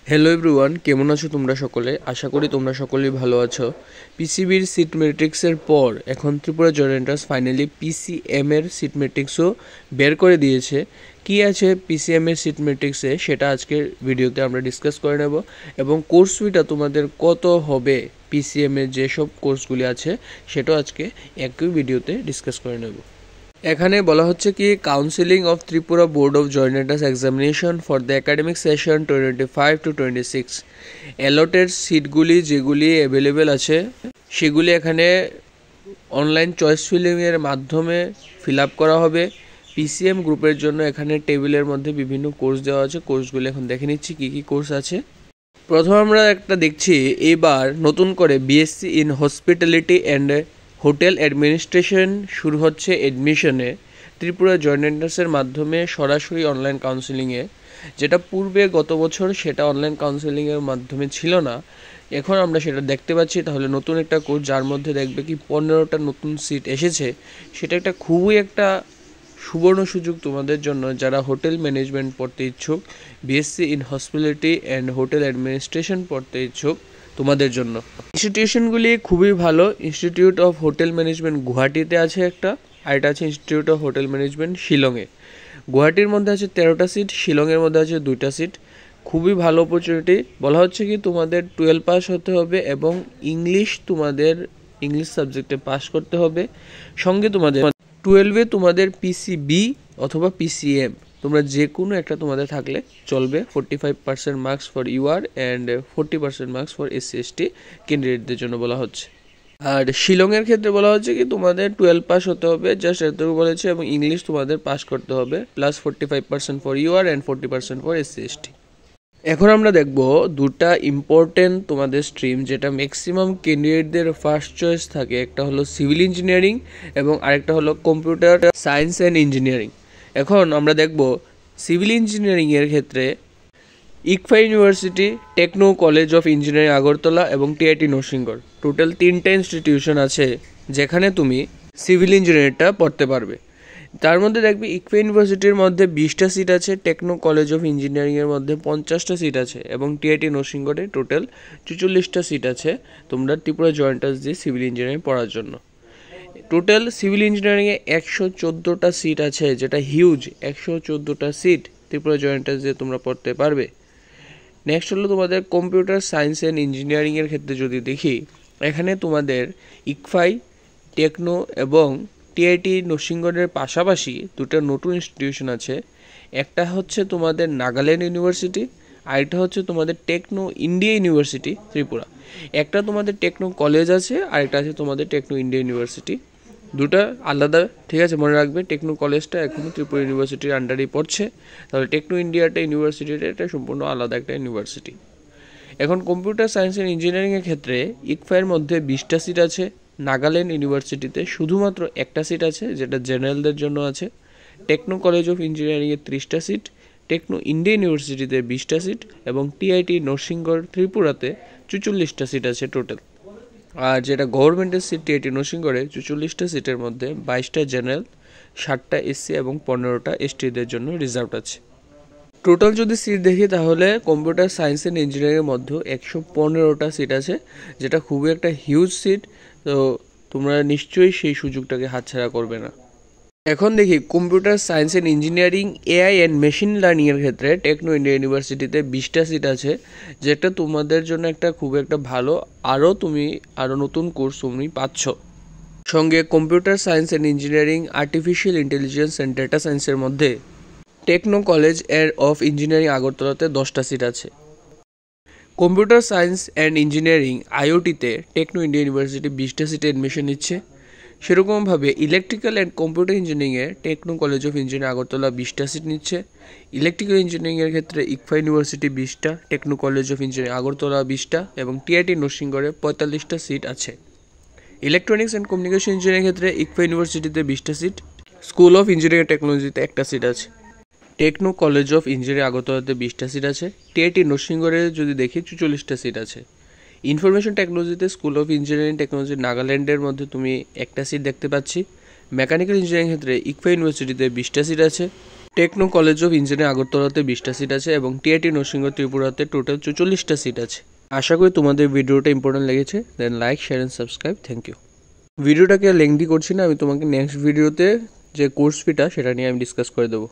Hello everyone, কেমন আছো তোমরা সকলে? আশা করি তোমরা সকলেই ভালো আছো। পিসিবির সিট ম্যাট্রিক্সের পর এখন Tripura joint entrance finally PCM এর সিট ম্যাট্রিক্সও বের করে দিয়েছে। কি আছে পিসিএম এর সিট ম্যাট্রিক্সে সেটা আজকের ভিডিওতে আমরা ডিসকাস করে নেব, এবং কোর্স ফিটা তোমাদের কত হবে পিসিএম এর যেসব কোর্সগুলি আছে সেটাও আজকে একই ভিডিওতে ডিসকাস করে নেব। এখানে বলা হচ্ছে কি counselling of Tripura board of joint entrance examination for the academic session 25 to 26 allotted সিটগুলি যেগুলি অ্যাভেলেবেল আছে সেগুলি এখানে অনলাইন চয়েস ফিলিংয়ের মাধ্যমে ফিল আপ করা হবে। পিসিএম গ্রুপের জন্য এখানে টেবিলের মধ্যে বিভিন্ন কোর্স দেওয়া আছে। কোর্সগুলি এখন দেখে নিচ্ছি কী কী কোর্স আছে। প্রথম আমরা একটা দেখছি, এবার নতুন করে BSc in hospitality and hotel administration শুরু হচ্ছে অ্যাডমিশনে ত্রিপুরা জয়েন্ট এন্ট্রান্সের মাধ্যমে সরাসরি অনলাইন কাউন্সিলিংয়ে। যেটা পূর্বে গত বছর সেটা অনলাইন কাউন্সিলিংয়ের মাধ্যমে ছিল না, এখন আমরা সেটা দেখতে পাচ্ছি। তাহলে নতুন একটা কোর্স যার মধ্যে দেখবে কি 15টা নতুন সিট এসেছে, সেটা একটা খুবই একটা সুবর্ণ সুযোগ তোমাদের জন্য যারা হোটেল ম্যানেজমেন্ট পড়তে ইচ্ছুক, BSc in hospitality and hotel administration পড়তে ইচ্ছুক তোমাদের জন্য। ইনস্টিটিউশনগুলি খুবই ভালো। ইনস্টিটিউট অফ হোটেল ম্যানেজমেন্ট গুয়াহাটিতে আছে একটা, আর এটা আছে ইনস্টিটিউট অফ হোটেল ম্যানেজমেন্ট শিলংয়ে। গুয়াহাটির মধ্যে আছে 13টা সিট, শিলংয়ের মধ্যে আছে 2টা সিট। খুবই ভালো অপরচুনিটি। বলা হচ্ছে কি তোমাদের 12 পাস হতে হবে এবং তোমাদের ইংলিশ সাবজেক্টে পাস করতে হবে। সঙ্গে তোমাদের 12-এ তোমাদের পিসিবি অথবা পিসিএম তোমরা যে কোনো একটা তোমাদের থাকলে চলবে। 45% marks for UR and 40% marks for SC/ST ক্যান্ডিডেটদের জন্য বলা হচ্ছে। আর শিলংয়ের ক্ষেত্রে বলা হচ্ছে কি তোমাদের 12 পাস হতে হবে, জাস্ট এতটুকু বলেছে, এবং ইংলিশ তোমাদের পাস করতে হবে, plus 45% for UR and 40% for SC/ST। এখন আমরা দেখব দুটা ইম্পর্টেন্ট তোমাদের স্ট্রিম যেটা ম্যাক্সিমাম ক্যান্ডিডেটদের ফার্স্ট চয়েস থাকে। একটা হলো সিভিল ইঞ্জিনিয়ারিং এবং আরেকটা হলো কম্পিউটার সায়েন্স অ্যান্ড ইঞ্জিনিয়ারিং। এখন আমরা দেখব সিভিল ইঞ্জিনিয়ারিংয়ের ক্ষেত্রে ICFAI university, Techno college of engineering Agartala এবং টিআইটি নরসিংগড়, টোটাল 3টা ইনস্টিটিউশন আছে যেখানে তুমি সিভিল ইঞ্জিনিয়ারিংটা পড়তে পারবে। তার মধ্যে দেখবে ইকফা ইউনিভার্সিটির মধ্যে 20টা সিট আছে, টেকনো কলেজ অফ ইঞ্জিনিয়ারিংয়ের মধ্যে 50টা সিট আছে এবং টিআইটি নরসিংগড়ে টোটাল 44টা সিট আছে তোমরা ত্রিপুরা জয়েন্ট এন্ট্রান্স দিয়ে সিভিল ইঞ্জিনিয়ারিং পড়ার জন্য। টোটাল সিভিল ইঞ্জিনিয়ারিংয়ে 114টা সিট আছে, যেটা হিউজ। 114টা সিট ত্রিপুরা জয়েন্ট এন্ট্রান্স দিয়ে তোমরা পড়তে পারবে। নেক্সট হলো তোমাদের কম্পিউটার সায়েন্স অ্যান্ড ইঞ্জিনিয়ারিংয়ের ক্ষেত্রে যদি দেখি, এখানে তোমাদের ইকফাই, টেকনো এবং টিআইটি নরসিংগড়ের পাশাপাশি দুটো নতুন ইনস্টিটিউশন আছে। একটা হচ্ছে তোমাদের নাগাল্যান্ড ইউনিভার্সিটি, আরেকটা হচ্ছে তোমাদের টেকনো ইন্ডিয়া ইউনিভার্সিটি ত্রিপুরা। একটা তোমাদের টেকনো কলেজ আছে, আরেকটা আছে তোমাদের টেকনো ইন্ডিয়া ইউনিভার্সিটি। দুটা আলাদা, ঠিক আছে, মনে রাখবে। টেকনো কলেজটা এখনও ত্রিপুরা ইউনিভার্সিটির আন্ডারেই পড়ছে, তাহলে টেকনো ইন্ডিয়াটা ইউনিভার্সিটিটা এটা সম্পূর্ণ আলাদা একটা ইউনিভার্সিটি। এখন কম্পিউটার সায়েন্স অ্যান্ড ইঞ্জিনিয়ারিংয়ের ক্ষেত্রে ইকফাইয়ের মধ্যে 20টা সিট আছে, নাগাল্যান্ড ইউনিভার্সিটিতে শুধুমাত্র একটা সিট আছে যেটা জেনারেলদের জন্য আছে, টেকনো কলেজ অফ ইঞ্জিনিয়ারিংয়ে 30টা সিট, টেকনো ইন্ডিয়া ইউনিভার্সিটিতে 20টা সিট এবং টিআইটি নরসিংগড় ত্রিপুরাতে 44টা সিট আছে টোটাল। আর যেটা গভর্নমেন্টের সিট টিআইটি নরসিংগড়ে 44টা সিটের মধ্যে 22টা জেনারেল, 7টা এসসি এবং 15টা এসটিদের জন্য রিজার্ভ আছে। টোটাল যদি সিট দেখি তাহলে কম্পিউটার সায়েন্স অ্যান্ড ইঞ্জিনিয়ারিংয়ের মধ্যে 115টা সিট আছে, যেটা খুবই একটা হিউজ সিট। তো তোমরা নিশ্চয়ই সেই সুযোগটাকে হাতছাড়া করবে না। এখন দেখি computer science and engineering AI and machine লার্নিংয়ের ক্ষেত্রে টেকনো ইন্ডিয়া ইউনিভার্সিটিতে 20টা সিট আছে, যেটা তোমাদের জন্য একটা খুব একটা ভালো, আরও নতুন কোর্স তুমি পাচ্ছ। সঙ্গে computer science and engineering, artificial intelligence and data সায়েন্সের মধ্যে টেকনো কলেজ অফ ইঞ্জিনিয়ারিং আগরতলাতে 10টা সিট আছে। কম্পিউটার সায়েন্স অ্যান্ড ইঞ্জিনিয়ারিং আইওটিতে টেকনো ইন্ডিয়া ইউনিভার্সিটি 20টা সিটে অ্যাডমিশন নিচ্ছে। সেরকমভাবে ইলেকট্রিক্যাল অ্যান্ড কম্পিউটার ইঞ্জিনিয়ারিংয়ে Techno college of engineering Agartala 20টা সিট নিচ্ছে। ইলেকট্রিক্যাল ইঞ্জিনিয়ারিংয়ের ক্ষেত্রে ইকফা ইউনিভার্সিটি 20টা, Techno college of engineering Agartala 20টা এবং টিআইটি নরসিংগড়ে 45টা সিট আছে। ইলেকট্রনিক্স অ্যান্ড কমিউনিকেশন ইঞ্জিনিয়ারিংয়ের ক্ষেত্রে ইকফা ইউনিভার্সিটিতে 20টা সিট, স্কুল অফ ইঞ্জিনিয়ারিং টেকনোলজিতে একটা সিট আছে। টেকনো কলেজ অফ ইঞ্জিনিয়ারিং আগরতলাতে 20টা সিট আছে। টিআইটি নরসিংগড়ে যদি দেখি 44টা সিট আছে। ইনফরমেশন টেকনোলজিতে স্কুল অফ ইঞ্জিনিয়ারিং টেকনোলজি নাগাল্যান্ডের মধ্যে তুমি একটা সিট দেখতে পাচ্ছি। মেকানিক্যাল ইঞ্জিনিয়ারিং ক্ষেত্রে ইকফা ইউনিভার্সিটিতে 20টা সিট আছে। টেকনো কলেজ অফ ইঞ্জিনিয়ারিং আগরতলাতে 20টা সিট আছে এবং টিআইটি নরসিংহ ত্রিপুরাতে টোটাল 44টা সিট আছে। আশা করি তোমাদের ভিডিওটা ইম্পর্টেন্ট লেগেছে। Then like, share and subscribe. Thank you. ভিডিওটাকে লেংদি করছি না, আমি তোমাকে নেক্সট ভিডিওতে যে কোর্স ফিটা সেটা নিয়ে আমি ডিসকাস করে দেবো।